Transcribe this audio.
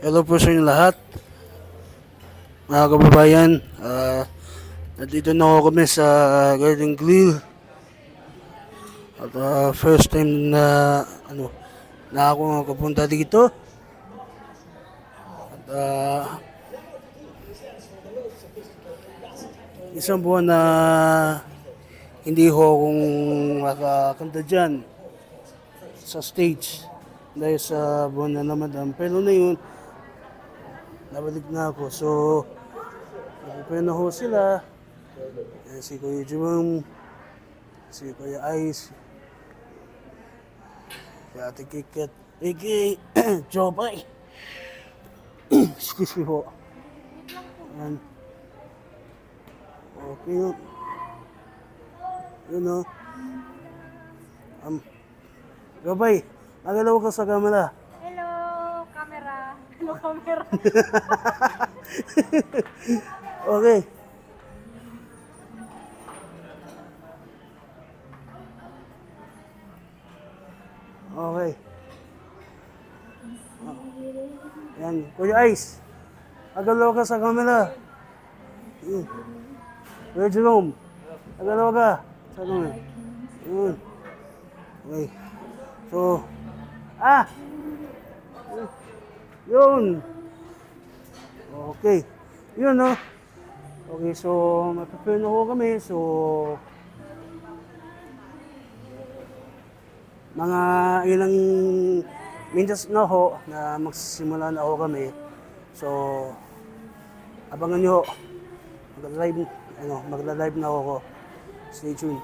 Hello po sa inyo lahat, mga kababayan. Nandito na ako kami sa Garden Grill. At first time na ako nakapunta dito. At isang buwan na hindi ho akong makakanta dyan sa stage dahil sa buwan na Ramadan. Pero na yun, nabalik na ako. So, nagpapaya na ho sila. Si Kuya Jumong, si Kuya Ice, si Ate Kiket, a.k.a. Jobay. Excuse me po. Ayan. Okay yun. Yun o. Jobay, magalaw ka sa camera. Hello, camera. Hello, camera. Okay. Okay. Yan. Kuya Ice, magalaw ka sa camera. Kuya Jerome, magalaw ka sa camera. Yun. Okay. So, yun. Okay. Yun, no? Okay, so, mag-prepare na ho kami. So, mga ilang minutes na ho na magsisimula na ho kami. So, abangan nyo ho. Magla-live na ho ko. Stay tuned.